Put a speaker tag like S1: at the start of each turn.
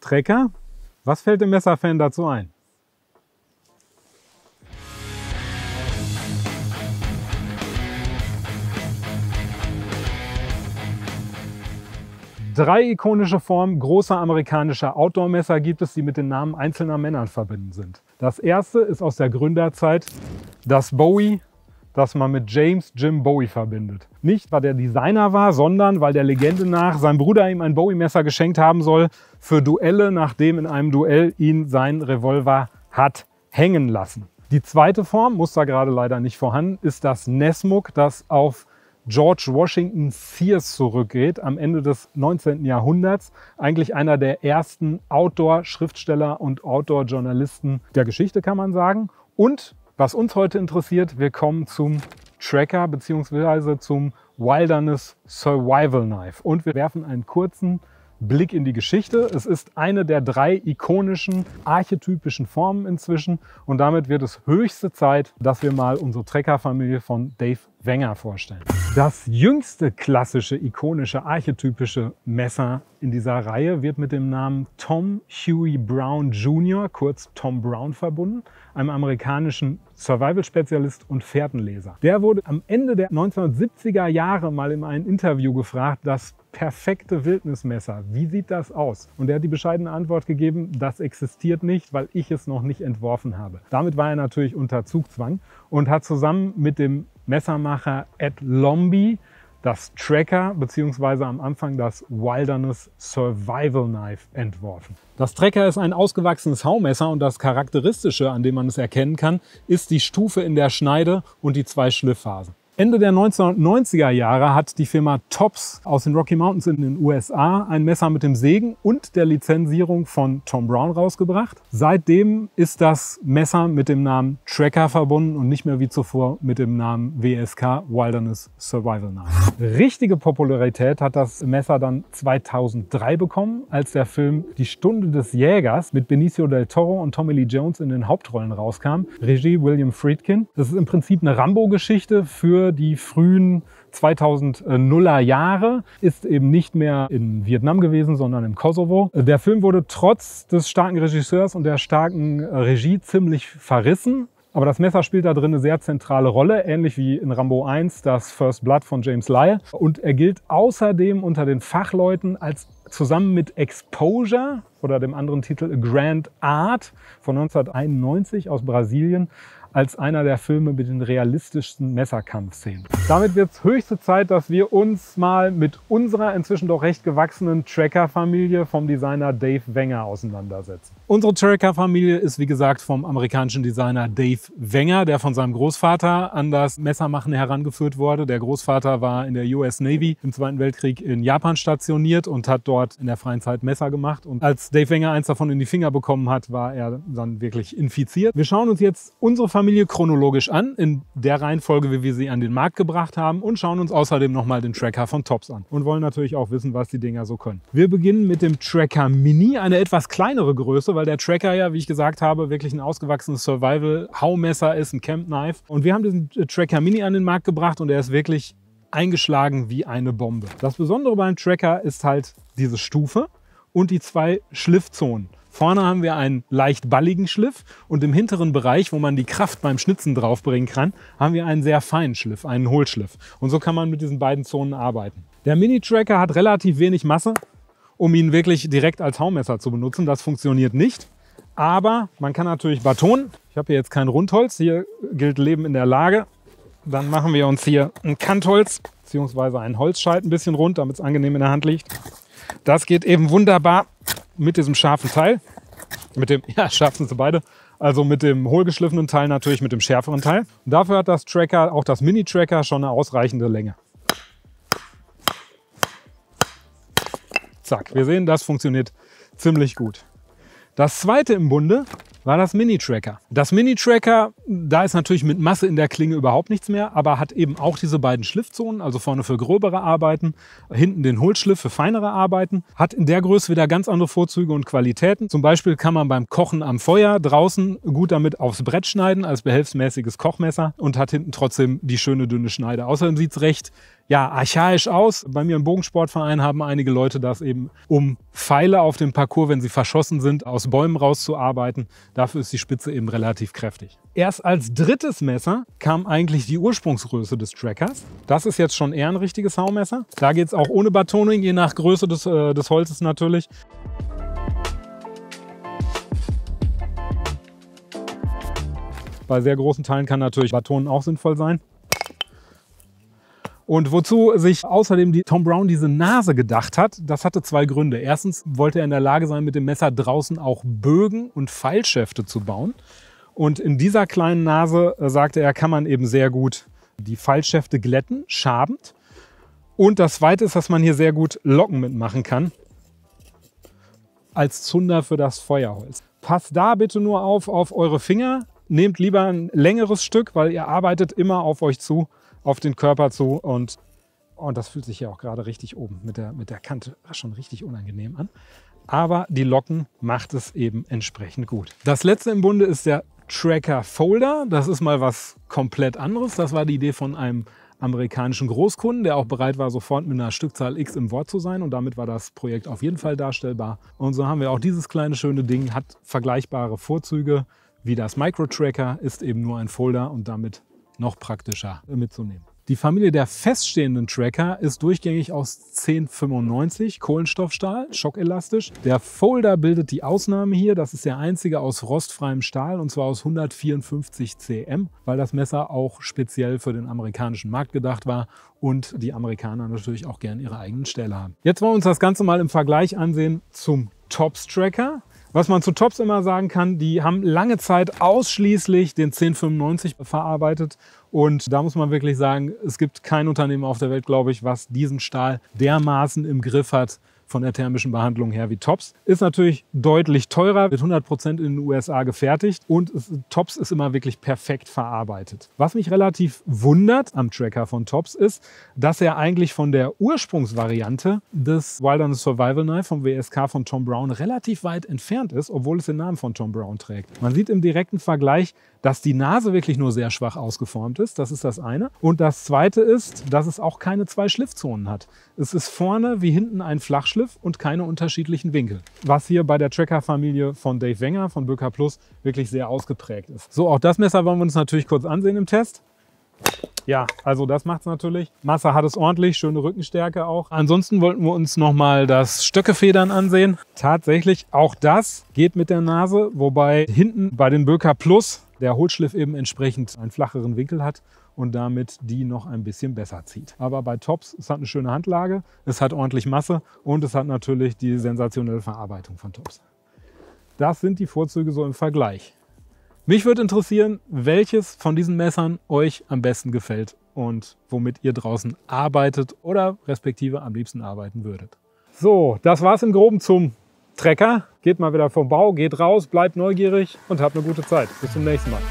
S1: Trecker. Was fällt dem Messerfan dazu ein? Drei ikonische Formen großer amerikanischer Outdoor-Messer gibt es, die mit den Namen einzelner Männer verbunden sind. Das erste ist aus der Gründerzeit das Bowie, das man mit Jim Bowie verbindet. Nicht, weil der Designer war, sondern weil der Legende nach sein Bruder ihm ein Bowie-Messer geschenkt haben soll für Duelle, nachdem in einem Duell ihn sein Revolver hat hängen lassen. Die zweite Form, Muster gerade leider nicht vorhanden, ist das Nessmuk, das auf George Washington Sears zurückgeht, am Ende des 19. Jahrhunderts. Eigentlich einer der ersten Outdoor-Schriftsteller und Outdoor-Journalisten der Geschichte, kann man sagen. Und was uns heute interessiert, wir kommen zum Tracker bzw. zum Wilderness Survival Knife. Und wir werfen einen kurzen Blick in die Geschichte. Es ist eine der drei ikonischen, archetypischen Formen inzwischen. Und damit wird es höchste Zeit, dass wir mal unsere Tracker-Familie von Dave Wenger vorstellen. Das jüngste klassische, ikonische, archetypische Messer in dieser Reihe wird mit dem Namen Tom Huey Brown Jr., kurz Tom Brown, verbunden, einem amerikanischen Survival-Spezialist und Fährtenleser. Der wurde am Ende der 1970er Jahre mal in einem Interview gefragt, das perfekte Wildnismesser, wie sieht das aus? Und er hat die bescheidene Antwort gegeben, das existiert nicht, weil ich es noch nicht entworfen habe. Damit war er natürlich unter Zugzwang und hat zusammen mit dem Messermacher Ed Lomby das Tracker bzw. am Anfang das Wilderness Survival Knife entworfen. Das Tracker ist ein ausgewachsenes Haumesser und das Charakteristische, an dem man es erkennen kann, ist die Stufe in der Schneide und die zwei Schliffphasen. Ende der 1990er Jahre hat die Firma Tops aus den Rocky Mountains in den USA ein Messer mit dem Segen und der Lizenzierung von Tom Brown rausgebracht. Seitdem ist das Messer mit dem Namen Tracker verbunden und nicht mehr wie zuvor mit dem Namen WSK Wilderness Survival Knife. Richtige Popularität hat das Messer dann 2003 bekommen, als der Film Die Stunde des Jägers mit Benicio del Toro und Tommy Lee Jones in den Hauptrollen rauskam. Regie William Friedkin. Das ist im Prinzip eine Rambo-Geschichte für die frühen 2000er Jahre, ist eben nicht mehr in Vietnam gewesen, sondern im Kosovo. Der Film wurde trotz des starken Regisseurs und der starken Regie ziemlich verrissen. Aber das Messer spielt da drin eine sehr zentrale Rolle, ähnlich wie in Rambo 1, das First Blood von James Lyle. Und er gilt außerdem unter den Fachleuten als zusammen mit Exposure oder dem anderen Titel A Grand Art von 1991 aus Brasilien als einer der Filme mit den realistischsten Messerkampfszenen. Damit wird es höchste Zeit, dass wir uns mal mit unserer inzwischen doch recht gewachsenen Tracker-Familie vom Designer Dave Wenger auseinandersetzen. Unsere Tracker-Familie ist wie gesagt vom amerikanischen Designer Dave Wenger, der von seinem Großvater an das Messermachen herangeführt wurde. Der Großvater war in der US Navy im Zweiten Weltkrieg in Japan stationiert und hat dort in der freien Zeit Messer gemacht. Und als Dave Wenger eins davon in die Finger bekommen hat, war er dann wirklich infiziert. Wir schauen uns jetzt unsere Familie chronologisch an, in der Reihenfolge, wie wir sie an den Markt gebracht haben, und schauen uns außerdem nochmal den Tracker von Tops an und wollen natürlich auch wissen, was die Dinger so können. Wir beginnen mit dem Tracker Mini, eine etwas kleinere Größe, weil der Tracker ja, wie ich gesagt habe, wirklich ein ausgewachsenes Survival-Haumesser ist, ein Camp Knife. Und wir haben diesen Tracker Mini an den Markt gebracht und er ist wirklich eingeschlagen wie eine Bombe. Das Besondere beim Tracker ist halt diese Stufe und die zwei Schliffzonen. Vorne haben wir einen leicht balligen Schliff und im hinteren Bereich, wo man die Kraft beim Schnitzen draufbringen kann, haben wir einen sehr feinen Schliff, einen Hohlschliff. Und so kann man mit diesen beiden Zonen arbeiten. Der Mini-Tracker hat relativ wenig Masse, um ihn wirklich direkt als Haumesser zu benutzen. Das funktioniert nicht. Aber man kann natürlich batonen. Ich habe hier jetzt kein Rundholz, hier gilt Leben in der Lage. Dann machen wir uns hier ein Kantholz bzw. einen Holzscheit ein bisschen rund, damit es angenehm in der Hand liegt. Das geht eben wunderbar mit diesem scharfen Teil, mit dem, ja, scharf sind sie beide, also mit dem hohlgeschliffenen Teil natürlich mit dem schärferen Teil. Und dafür hat das Tracker, auch das Mini-Tracker, schon eine ausreichende Länge. Zack, wir sehen, das funktioniert ziemlich gut. Das zweite im Bunde war das Mini-Tracker. Das Mini-Tracker, da ist natürlich mit Masse in der Klinge überhaupt nichts mehr, aber hat eben auch diese beiden Schliffzonen, also vorne für gröbere Arbeiten, hinten den Hohlschliff für feinere Arbeiten, hat in der Größe wieder ganz andere Vorzüge und Qualitäten. Zum Beispiel kann man beim Kochen am Feuer draußen gut damit aufs Brett schneiden als behelfsmäßiges Kochmesser und hat hinten trotzdem die schöne dünne Schneide. Außerdem sieht es recht ja, archaisch aus. Bei mir im Bogensportverein haben einige Leute das eben, um Pfeile auf dem Parcours, wenn sie verschossen sind, aus Bäumen rauszuarbeiten. Dafür ist die Spitze eben relativ kräftig. Erst als drittes Messer kam eigentlich die Ursprungsgröße des Trackers. Das ist jetzt schon eher ein richtiges Haumesser. Da geht es auch ohne Batoning, je nach Größe des Holzes natürlich. Bei sehr großen Teilen kann natürlich Batonen auch sinnvoll sein. Und wozu sich außerdem Tom Brown diese Nase gedacht hat, das hatte zwei Gründe. Erstens wollte er in der Lage sein, mit dem Messer draußen auch Bögen und Pfeilschäfte zu bauen. Und in dieser kleinen Nase, sagte er, kann man eben sehr gut die Pfeilschäfte glätten, schabend. Und das Zweite ist, dass man hier sehr gut Locken mitmachen kann, als Zunder für das Feuerholz. Passt da bitte nur auf eure Finger. Nehmt lieber ein längeres Stück, weil ihr arbeitet immer auf euch zu, auf den Körper zu. Und das fühlt sich ja auch gerade richtig oben mit der Kante schon richtig unangenehm an. Aber die Locken macht es eben entsprechend gut. Das letzte im Bunde ist der Tracker Folder. Das ist mal was komplett anderes. Das war die Idee von einem amerikanischen Großkunden, der auch bereit war, sofort mit einer Stückzahl X im Wort zu sein. Und damit war das Projekt auf jeden Fall darstellbar. Und so haben wir auch dieses kleine schöne Ding, hat vergleichbare Vorzüge wie das Micro-Tracker, ist eben nur ein Folder und damit noch praktischer mitzunehmen. Die Familie der feststehenden Tracker ist durchgängig aus 1095 Kohlenstoffstahl, schockelastisch. Der Folder bildet die Ausnahme hier. Das ist der einzige aus rostfreiem Stahl und zwar aus 154 cm, weil das Messer auch speziell für den amerikanischen Markt gedacht war und die Amerikaner natürlich auch gern ihre eigenen Stähle haben. Jetzt wollen wir uns das Ganze mal im Vergleich ansehen zum Tops Tracker. Was man zu Tops immer sagen kann, die haben lange Zeit ausschließlich den 1095 verarbeitet. Und da muss man wirklich sagen, es gibt kein Unternehmen auf der Welt, glaube ich, was diesen Stahl dermaßen im Griff hat von der thermischen Behandlung her wie Tops. Ist natürlich deutlich teurer, wird 100% in den USA gefertigt und Tops ist immer wirklich perfekt verarbeitet. Was mich relativ wundert am Tracker von Tops ist, dass er eigentlich von der Ursprungsvariante des Wilderness Survival Knife vom WSK von Tom Brown relativ weit entfernt ist, obwohl es den Namen von Tom Brown trägt. Man sieht im direkten Vergleich, dass die Nase wirklich nur sehr schwach ausgeformt ist. Das ist das eine. Und das zweite ist, dass es auch keine zwei Schliffzonen hat. Es ist vorne wie hinten ein Flachschliff und keine unterschiedlichen Winkel. Was hier bei der Tracker-Familie von Dave Wenger von Böker Plus wirklich sehr ausgeprägt ist. So, auch das Messer wollen wir uns natürlich kurz ansehen im Test. Ja, also das macht es natürlich. Masse hat es ordentlich, schöne Rückenstärke auch. Ansonsten wollten wir uns nochmal das Stöckefedern ansehen. Tatsächlich, auch das geht mit der Nase, wobei hinten bei den Böker Plus der Hohlschliff eben entsprechend einen flacheren Winkel hat und damit die noch ein bisschen besser zieht. Aber bei Tops, es hat eine schöne Handlage, es hat ordentlich Masse und es hat natürlich die sensationelle Verarbeitung von Tops. Das sind die Vorzüge so im Vergleich. Mich würde interessieren, welches von diesen Messern euch am besten gefällt und womit ihr draußen arbeitet oder respektive am liebsten arbeiten würdet. So, das war es im Groben zum Trecker. Geht mal wieder vom Bau, geht raus, bleibt neugierig und habt eine gute Zeit. Bis zum nächsten Mal.